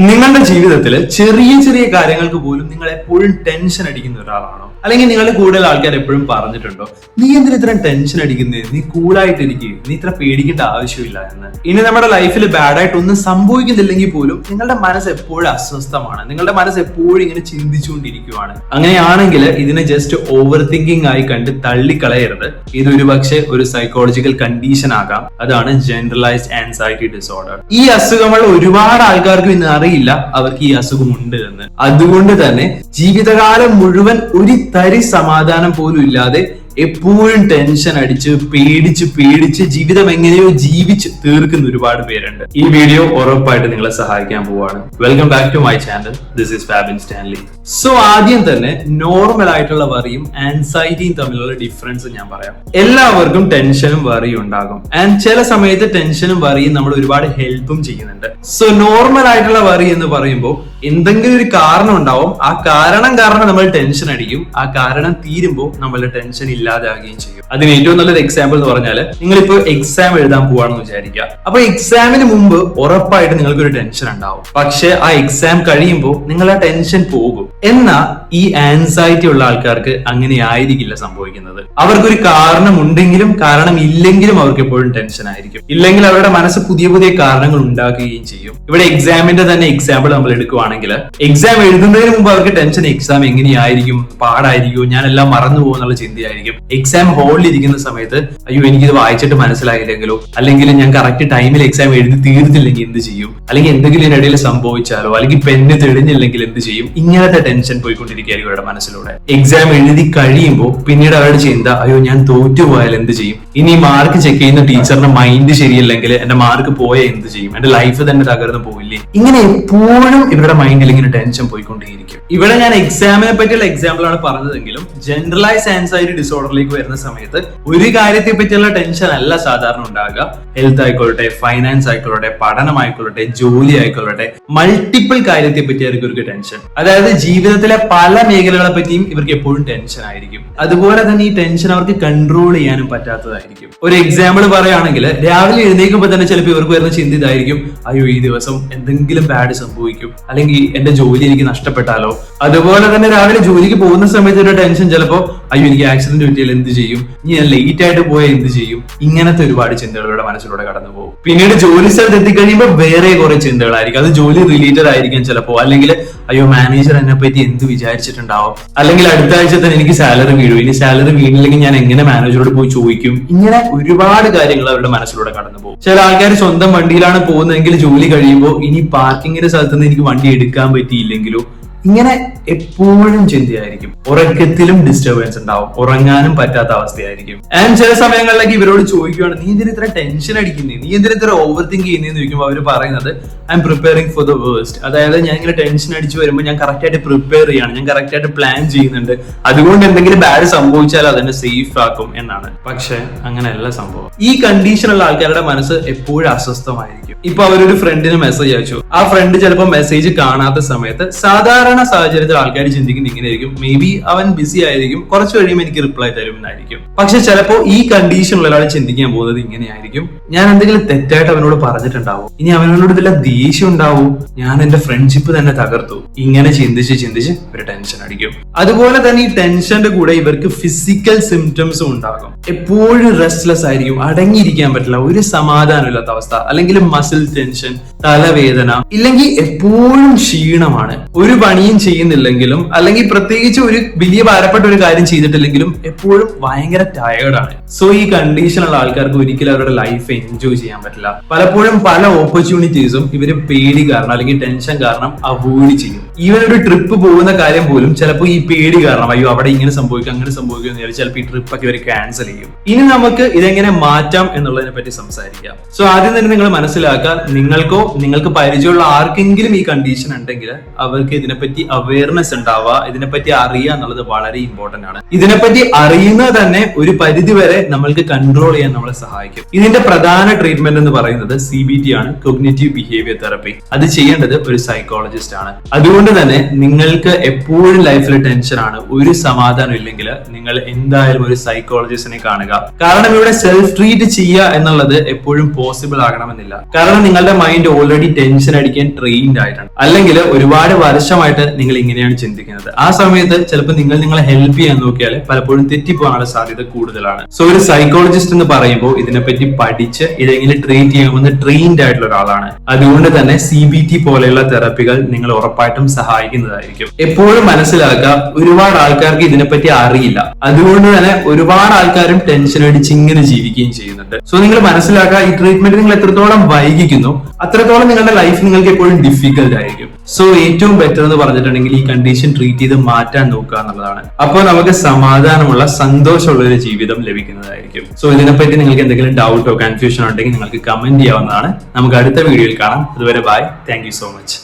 നിങ്ങളുടെ ജീവിതത്തിൽ ചെറിയ ചെറിയ കാര്യങ്ങൾക്ക് പോലും നിങ്ങൾ എപ്പോഴും ടെൻഷൻ അടിക്കുന്ന ഒരാളാണോ? അല്ലെങ്കിൽ നിങ്ങളുടെ കൂടുതൽ ആൾക്കാർ എപ്പോഴും പറഞ്ഞിട്ടുണ്ടോ, നീ എന്തിനാ ഇത്ര ടെൻഷൻ അടിക്കുന്നത്, നീ കൂളായിട്ടിരിക്കുക, നീ ഇത്ര പേടിക്കേണ്ട ആവശ്യമില്ല എന്ന്? ഇനി നമ്മുടെ ലൈഫിൽ ബാഡായിട്ട് ഒന്നും സംഭവിക്കുന്നില്ലെങ്കിൽ പോലും നിങ്ങളുടെ മനസ്സ് എപ്പോഴും അസ്വസ്ഥമാണ്, നിങ്ങളുടെ മനസ്സ് എപ്പോഴും ഇങ്ങനെ ചിന്തിച്ചുകൊണ്ടിരിക്കുകയാണ്. അങ്ങനെയാണെങ്കിൽ ഇതിനെ ജസ്റ്റ് ഓവർ തിങ്കിങ് ആയി കണ്ട് തള്ളിക്കളയരുത്. ഇതൊരു പക്ഷേ ഒരു സൈക്കോളജിക്കൽ കണ്ടീഷൻ ആകാം. അതാണ് ജനറലൈസ്ഡ് ആൻസൈറ്റി ഡിസോർഡർ. ഈ അസുഖമുള്ള ഒരുപാട് ആൾക്കാർക്ക് ഇന്ന് അറിയില്ല അവർക്ക് ഈ അസുഖമുണ്ട് എന്ന്. അതുകൊണ്ട് തന്നെ ജീവിതകാലം മുഴുവൻ ഒരു തരി സമാധാനം പോലും ഇല്ലാതെ എപ്പോഴും ടെൻഷൻ അടിച്ച് പേടിച്ച് ജീവിതം എങ്ങനെയോ ജീവിച്ച് തീർക്കുന്ന ഒരുപാട് പേരുണ്ട്. ഈ വീഡിയോ ഉറപ്പായിട്ട് നിങ്ങളെ സഹായിക്കാൻ പോവാണ്. Welcome back to my channel. This is Fabin Stanley. So ആദ്യം തന്നെ നോർമൽ ആയിട്ടുള്ള വറിയും ആൻസൈറ്റിയും തമ്മിലുള്ള ഡിഫറൻസ് ഞാൻ പറയാം. എല്ലാവർക്കും ടെൻഷനും വറിയും ഉണ്ടാകും. ആൻഡ് ചില സമയത്ത് ടെൻഷനും വറിയും നമ്മൾ ഒരുപാട് ഹെൽപ്പും ചെയ്യുന്നുണ്ട്. സോ നോർമൽ ആയിട്ടുള്ള വറി എന്ന് പറയുമ്പോൾ എന്തെങ്കിലും ഒരു കാരണം ഉണ്ടാവും. ആ കാരണം നമ്മൾ ടെൻഷൻ അടിക്കും. ആ കാരണം തീരുമ്പോൾ നമ്മളുടെ ടെൻഷൻ ഇല്ലാതാകുകയും ചെയ്യും. അതിന് ഏറ്റവും നല്ലൊരു എക്സാമ്പിൾ എന്ന് പറഞ്ഞാൽ, നിങ്ങളിപ്പോ എക്സാം എഴുതാൻ പോവാണെന്ന് വിചാരിക്കുക. അപ്പൊ എക്സാമിന് മുമ്പ് ഉറപ്പായിട്ട് നിങ്ങൾക്കൊരു ടെൻഷൻ ഉണ്ടാവും. പക്ഷെ ആ എക്സാം കഴിയുമ്പോൾ നിങ്ങളുടെ ടെൻഷൻ പോകും. എന്നാൽ ഈ ആൻസൈറ്റി ഉള്ള ആൾക്കാർക്ക് അങ്ങനെ ആയിരിക്കില്ല സംഭവിക്കുന്നത്. അവർക്കൊരു കാരണം ഉണ്ടെങ്കിലും കാരണം ഇല്ലെങ്കിലും അവർക്ക് എപ്പോഴും ടെൻഷൻ ആയിരിക്കും. ഇല്ലെങ്കിൽ അവരുടെ മനസ്സ് പുതിയ പുതിയ കാരണങ്ങൾ ഉണ്ടാക്കുകയും ചെയ്യും. ഇവിടെ എക്സാമിന്റെ തന്നെ എക്സാമ്പിൾ നമ്മൾ എടുക്കുവാണെങ്കിൽ, എക്സാം എഴുതുന്നതിന് മുമ്പ് അവർക്ക് ടെൻഷൻ എക്സാം എങ്ങനെയായിരിക്കും, പാടായിരിക്കും, ഞാൻ എല്ലാം മറന്നു പോകുന്നുള്ള ചിന്തയായിരിക്കും. എക്സാം ഹാളിൽ ഇരിക്കുന്ന സമയത്ത് അയ്യോ എനിക്കിത് വായിച്ചിട്ട് മനസ്സിലായില്ലെങ്കിലോ, അല്ലെങ്കിൽ ഞാൻ കറക്റ്റ് ടൈമിൽ എക്സാം എഴുതി തീർത്തില്ലെങ്കിൽ എന്ത് ചെയ്യും, അല്ലെങ്കിൽ എന്തെങ്കിലും ഇതിനിടയിൽ സംഭവിച്ചാലോ, അല്ലെങ്കിൽ പെണ്ണ് തെളിഞ്ഞില്ലെങ്കിൽ എന്ത് ചെയ്യും, ഇങ്ങനത്തെ ടെൻഷൻ പോയിക്കൊണ്ടിരിക്കുകയായിരിക്കും അവരുടെ മനസ്സിലൂടെ. എക്സാം എഴുതി കഴിയുമ്പോൾ പിന്നീട് അവരുടെ ചിന്ത അയ്യോ ഞാൻ തോറ്റുപോയാൽ എന്ത് ചെയ്യും, ഇനി മാർക്ക് ചെക്ക് ചെയ്യുന്ന ടീച്ചറിന്റെ മൈൻഡ് ശരിയല്ലെങ്കിൽ എന്റെ മാർക്ക് പോയാൽ എന്ത് ചെയ്യും, എന്റെ ലൈഫ് തന്നെ തകർന്നു പോയില്ലേ, ഇങ്ങനെ എപ്പോഴും ഇവരുടെ മൈൻഡിൽ ഇങ്ങനെ ടെൻഷൻ പോയിക്കൊണ്ടേയിരിക്കും. ഇവിടെ ഞാൻ എക്സാമിനെ പറ്റിയുള്ള എക്സാമ്പിൾ ആണ് പറഞ്ഞതെങ്കിലും ജനറലൈസ് ആൻസൈറ്റി ഡിസോർഡറിലേക്ക് വരുന്ന സമയത്ത് ഒരു കാര്യത്തെ പറ്റിയുള്ള ടെൻഷൻ അല്ല സാധാരണ ഉണ്ടാകുക. ഹെൽത്ത് ആയിക്കൊള്ളട്ടെ, ഫൈനാൻസ് ആയിക്കൊള്ളട്ടെ, പഠനമായിക്കൊള്ളട്ടെ, ജോലി ആയിക്കൊള്ളട്ടെ, മൾട്ടിപ്പിൾ കാര്യത്തെ പറ്റിയായിരിക്കും ഇവർക്ക് ടെൻഷൻ. അതായത് ജീവിതത്തിലെ പല മേഖലകളെ പറ്റിയും ഇവർക്ക് എപ്പോഴും ടെൻഷൻ ആയിരിക്കും. അതുപോലെ തന്നെ ഈ ടെൻഷൻ അവർക്ക് കൺട്രോൾ ചെയ്യാനും പറ്റാത്തതായിരിക്കും. ഒരു എക്സാമ്പിൾ പറയുകയാണെങ്കിൽ, രാവിലെ എഴുന്നേൽക്കുമ്പോൾ തന്നെ ചിലപ്പോൾ ഇവർക്ക് വരുന്ന ചിന്ത ഇതായിരിക്കും, അയ്യോ ഈ ദിവസം എന്തെങ്കിലും ബാഡ് സംഭവിക്കും, അല്ലെങ്കിൽ എന്റെ ജോലി എനിക്ക് നഷ്ടപ്പെട്ടാലോ. അതുപോലെ തന്നെ രാവിലെ ജോലിക്ക് പോകുന്ന സമയത്ത് ഒരു ടെൻഷൻ ചിലപ്പോ അയ്യോ എനിക്ക് ആക്സിഡന്റ് പറ്റിയാൽ എന്ത് ചെയ്യും, ഇനി ഞാൻ ലേറ്റ് ആയിട്ട് പോയാൽ എന്ത് ചെയ്യും, ഇങ്ങനത്തെ ഒരുപാട് ചിന്തകളുടെ മനസ്സിലൂടെ കടന്നു പോകും. പിന്നീട് ജോലി സ്ഥലത്ത് എത്തിക്കഴിയുമ്പോൾ വേറെ കുറെ ചിന്തകളായിരിക്കും. അത് ജോലി റിലേറ്റഡ് ആയിരിക്കും ചിലപ്പോ, അല്ലെങ്കിൽ അയ്യോ മാനേജർ എന്നെ പറ്റി എന്ത് വിചാരിച്ചിട്ടുണ്ടാവും, അല്ലെങ്കിൽ അടുത്ത ആഴ്ച തന്നെ എനിക്ക് സാലറി വീഴും, ഇനി സാലറി വീണില്ലെങ്കിൽ ഞാൻ എങ്ങനെ മാനേജറോട് പോയി ചോദിക്കും. ഇങ്ങനെ ഒരുപാട് കാര്യങ്ങൾ അവരുടെ മനസ്സിലൂടെ കടന്നു പോകും. ചില ആൾക്കാർ സ്വന്തം വണ്ടിയിലാണ് പോകുന്നതെങ്കിൽ ജോലി കഴിയുമ്പോൾ ഇനി പാർക്കിങ്ങിന്റെ സ്ഥലത്ത് നിന്ന് എനിക്ക് വണ്ടി എടുക്കാൻ പറ്റിയില്ലെങ്കിലോ, ഇങ്ങനെ എപ്പോഴും ചിന്തയായിരിക്കും. ഉറക്കത്തിലും ഡിസ്റ്റർബൻസ് ഉണ്ടാവും, ഉറങ്ങാനും പറ്റാത്ത അവസ്ഥയായിരിക്കും. ആൻഡ് ചില സമയങ്ങളിലേക്ക് ഇവരോട് ചോദിക്കുകയാണ്, നീ എന്തിനാ ഇത്ര ടെൻഷൻ അടിക്കുന്നേ, നീ എന്തിനാ ഇത്ര ഓവർ തിങ്ക് ചെയ്യുന്നതെന്ന് ചോദിക്കുമ്പോൾ അവർ പറയുന്നത് I M preparing for the worst. അതായത് ഞാൻ ഇങ്ങനെ ടെൻഷൻ അടിച്ചു വരുമ്പോൾ ഞാൻ കറക്റ്റ് ആയിട്ട് പ്രിപ്പയർ ചെയ്യാണ്, ഞാൻ കറക്റ്റ് ആയിട്ട് പ്ലാൻ ചെയ്യുന്നുണ്ട്, അതുകൊണ്ട് എന്തെങ്കിലും ബാഡ് സംഭവിച്ചാൽ അതെന്നെ സേഫ് ആക്കും എന്നാണ്. പക്ഷെ അങ്ങനെയല്ല സംഭവം. ഈ കണ്ടീഷനുള്ള ആൾക്കാരുടെ മനസ്സ് എപ്പോഴും അസ്വസ്ഥമായിരിക്കും. ഇപ്പൊ അവരൊരു ഫ്രണ്ടിന് മെസ്സേജ് അയച്ചു, ആ ഫ്രണ്ട് ചിലപ്പോൾ മെസ്സേജ് കാണാത്ത സമയത്ത് സാധാരണ സാഹചര്യത്തിൽ ആൾക്കാർ ചിന്തിക്കുന്നത് ഇങ്ങനെയായിരിക്കും, മേ ബി അവൻ ബിസി ആയിരിക്കും, കുറച്ച് കഴിയുമ്പോൾ എനിക്ക് റിപ്ലൈ തരും എന്നായിരിക്കും. പക്ഷെ ചിലപ്പോൾ ഈ കണ്ടീഷനുള്ള ഒരാൾ ചിന്തിക്കാൻ പോകുന്നത് ഇങ്ങനെയായിരിക്കും, ഞാൻ എന്തെങ്കിലും തെറ്റായിട്ട് അവനോട് പറഞ്ഞിട്ടുണ്ടാവും, ഇനി അവനോട് ഇതിലെ ദേഷ്യം ഉണ്ടാവും, ഞാൻ എന്റെ ഫ്രണ്ട്ഷിപ്പ് തന്നെ തകർത്തു. ഇങ്ങനെ ചിന്തിച്ച് ഒരു ടെൻഷൻ അടിക്കും. അതുപോലെ തന്നെ ഈ ടെൻഷന്റെ കൂടെ ഇവർക്ക് ഫിസിക്കൽ സിംറ്റംസും ഉണ്ടാകും. എപ്പോഴും റെസ്റ്റ്ലെസ് ആയിരിക്കും, അടങ്ങിയിരിക്കാൻ പറ്റില്ല, ഒരു സമാധാനമില്ലാത്ത അവസ്ഥ, അല്ലെങ്കിൽ മസിൽ ടെൻഷൻ, തലവേദന, ഇല്ലെങ്കിൽ എപ്പോഴും ക്ഷീണമാണ്. ഒരു പണിയും ചെയ്യുന്നില്ലെങ്കിലും, അല്ലെങ്കിൽ പ്രത്യേകിച്ച് ഒരു വലിയ ഭാരപ്പെട്ട ഒരു കാര്യം ചെയ്തിട്ടില്ലെങ്കിലും എപ്പോഴും ഭയങ്കര ടയേർഡാണ്. സോ ഈ കണ്ടീഷനുള്ള ആൾക്കാർക്ക് ഒരിക്കലും അവരുടെ ലൈഫ് എൻജോയ് ചെയ്യാൻ പറ്റില്ല. പലപ്പോഴും പല ഓപ്പർച്യൂണിറ്റീസും ഇവര് പേടി കാരണം അല്ലെങ്കിൽ ടെൻഷൻ കാരണം അവോയ്ഡ് ചെയ്യും. ഈവൻ ഒരു ട്രിപ്പ് പോകുന്ന കാര്യം പോലും ചിലപ്പോൾ ഈ പേടി കാരണം അയ്യോ അവിടെ ഇങ്ങനെ സംഭവിക്കും അങ്ങനെ സംഭവിക്കും എന്ന് വിചാരിച്ച് ചിലപ്പോൾ ഈ ട്രിപ്പ് ഒക്കെ ഇവർ ക്യാൻസൽ ചെയ്യും. ഇനി നമുക്ക് ഇതെങ്ങനെ മാറ്റാം എന്നുള്ളതിനെ പറ്റി സംസാരിക്കാം. സോ ആദ്യം തന്നെ നിങ്ങൾ മനസ്സിലാക്കുക, നിങ്ങൾക്കോ നിങ്ങൾക്ക് പരിചയമുള്ള ആർക്കെങ്കിലും ഈ കണ്ടീഷൻ ഉണ്ടെങ്കിൽ അവർക്ക് ഇതിനെപ്പറ്റി അവയർനെസ് ഉണ്ടാവുക, ഇതിനെപ്പറ്റി അറിയുക എന്നുള്ളത് വളരെ ഇമ്പോർട്ടന്റ് ആണ്. ഇതിനെപ്പറ്റി അറിയുന്നത് തന്നെ ഒരു പരിധി വരെ നമ്മൾക്ക് കൺട്രോൾ ചെയ്യാൻ നമ്മളെ സഹായിക്കും. ഇതിന്റെ പ്രധാന ട്രീറ്റ്മെന്റ് എന്ന് പറയുന്നത് CBT ആണ്, കോഗ്നിറ്റീവ് ബിഹേവിയർ തെറപ്പി. അത് ചെയ്യേണ്ടത് ഒരു സൈക്കോളജിസ്റ്റ് ആണ്. അതുകൊണ്ട് തന്നെ നിങ്ങൾക്ക് എപ്പോഴും ലൈഫിൽ ടെൻഷൻ ആണ്, ഒരു സമാധാനം ഇല്ലെങ്കിൽ നിങ്ങൾ എന്തായാലും ഒരു സൈക്കോളജിസ്റ്റിനെ കാണുക. കാരണം ഇവിടെ സെൽഫ് ട്രീറ്റ് ചെയ്യുക എന്നുള്ളത് എപ്പോഴും പോസിബിൾ ആകണമെന്നില്ല. കാരണം നിങ്ങളുടെ മൈൻഡ് ഓൾറെഡി ടെൻഷൻ അടിക്കാൻ ട്രെയിൻഡ് ആയിട്ടാണ്. അല്ലെങ്കിൽ ഒരുപാട് വർഷമായിട്ട് നിങ്ങൾ ഇങ്ങനെയാണ് ചിന്തിക്കുന്നത്. ആ സമയത്ത് ചിലപ്പോൾ നിങ്ങളെ ഹെൽപ്പ് ചെയ്യാൻ നോക്കിയാൽ പലപ്പോഴും തെറ്റിപ്പോകാനുള്ള സാധ്യത കൂടുതലാണ്. സോ ഒരു സൈക്കോളജിസ്റ്റ് എന്ന് പറയുമ്പോൾ ഇതിനെപ്പറ്റി പഠിച്ച് ഇതെങ്ങനെ ട്രീറ്റ് ചെയ്യാമെന്ന് ട്രെയിൻഡ് ആയിട്ടുള്ള ഒരാളാണ്. അതുകൊണ്ട് തന്നെ CBT പോലെയുള്ള തെറപ്പികൾ നിങ്ങൾ ഉറപ്പായിട്ടും സഹായിക്കുന്നതായിരിക്കും. എപ്പോഴും മനസ്സിലാക്കുക, ഒരുപാട് ആൾക്കാർക്ക് ഇതിനെപ്പറ്റി അറിയില്ല. അതുകൊണ്ട് തന്നെ ഒരുപാട് ആൾക്കാരും ടെൻഷൻ അടിച്ച് ഇങ്ങനെ ജീവിക്കുകയും ചെയ്യുന്നുണ്ട്. സോ നിങ്ങൾ മനസ്സിലാക്കുക, ഈ ട്രീറ്റ്മെന്റ് നിങ്ങൾ എത്രത്തോളം വൈകിക്കുന്നു അത്രത്തോളം നിങ്ങളുടെ ലൈഫ് നിങ്ങൾക്ക് എപ്പോഴും ഡിഫിക്കൽട്ട് ആയിരിക്കും. സോ ഏറ്റവും ബെറ്റർ എന്ന് പറഞ്ഞിട്ടുണ്ടെങ്കിൽ ഈ കണ്ടീഷൻ ട്രീറ്റ് ചെയ്ത് മാറ്റാൻ നോക്കുക എന്നുള്ളതാണ്. അപ്പോൾ നമുക്ക് സമാധാനമുള്ള സന്തോഷമുള്ള ഒരു ജീവിതം ലഭിക്കുന്നതായിരിക്കും. സോ ഇതിനെപ്പറ്റി നിങ്ങൾക്ക് എന്തെങ്കിലും ഡൗട്ടോ കൺഫ്യൂഷനോ ഉണ്ടെങ്കിൽ നിങ്ങൾക്ക് കമന്റ് ചെയ്യാവുന്നതാണ്. നമുക്ക് അടുത്ത വീഡിയോയിൽ കാണാം. അതുവരെ bye. Thank you so much.